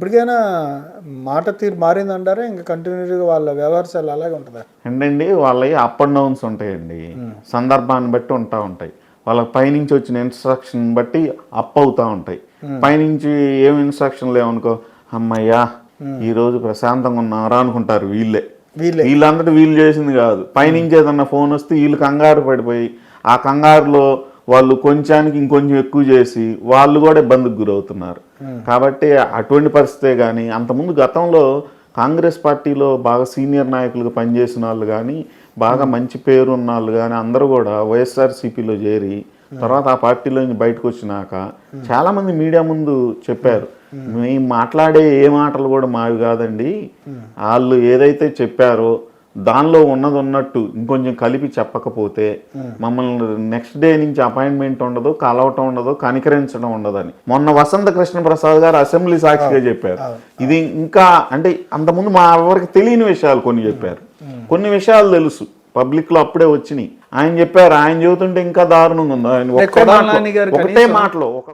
ఇప్పటికైనా మాట తీరు మారిందంటారా ఇంకా కంటిన్యూగా వాళ్ళ వ్యవహారాలు అలాగే ఉంటుందా? ఏంటండి వాళ్ళవి అప్ అండ్ డౌన్స్ ఉంటాయండి, సందర్భాన్ని బట్టి ఉంటాయి. వాళ్ళకి పైనుంచి వచ్చిన ఇన్స్ట్రక్షన్ బట్టి అప్ అవుతూ ఉంటాయి. పైనుంచి ఏం ఇన్స్ట్రక్షన్ లేవనుకో, అమ్మయ్యా ఈరోజు ప్రశాంతంగా ఉన్నారా అనుకుంటారు వీళ్ళందరూ వీళ్ళు చేసింది కాదు. పైనుంచి ఏదన్నా ఫోన్ వస్తే వీళ్ళు కంగారు పడిపోయి ఆ కంగారులో వాళ్ళు కొంచానికి ఇంకొంచెం ఎక్కువ చేసి వాళ్ళు కూడా ఇబ్బందికి గురవుతున్నారు. కాబట్టి అటువంటి పరిస్థితే కానీ, అంతకుముందు గతంలో కాంగ్రెస్ పార్టీలో బాగా సీనియర్ నాయకులుగా పనిచేసిన వాళ్ళు కానీ, బాగా మంచి పేరు ఉన్న వాళ్ళు కానీ అందరూ కూడా వైఎస్ఆర్సీపీలో చేరి తర్వాత ఆ పార్టీలో బయటకు వచ్చినాక చాలామంది మీడియా ముందు చెప్పారు, మేము మాట్లాడే ఏ మాటలు కూడా మావి కాదండి, వాళ్ళు ఏదైతే చెప్పారో దానిలో ఉన్నది ఉన్నట్టు ఇంకొంచెం కలిపి చెప్పకపోతే మమ్మల్ని నెక్స్ట్ డే నుంచి అపాయింట్మెంట్ ఉండదు, కలవటం ఉండదు, కనికరించడం ఉండదని మొన్న వసంత కృష్ణ ప్రసాద్ గారు అసెంబ్లీ సాక్షిగా చెప్పారు. ఇది ఇంకా అంటే అంతకుముందు మా ఎవరికి తెలియని విషయాలు కొన్ని చెప్పారు, కొన్ని విషయాలు తెలుసు పబ్లిక్ లో అప్పుడే వచ్చినాయి. ఆయన చెప్పారు, ఆయన చెబుతుంటే ఇంకా దారుణంగా ఉంది. ఆయన ఒకటే మాటలో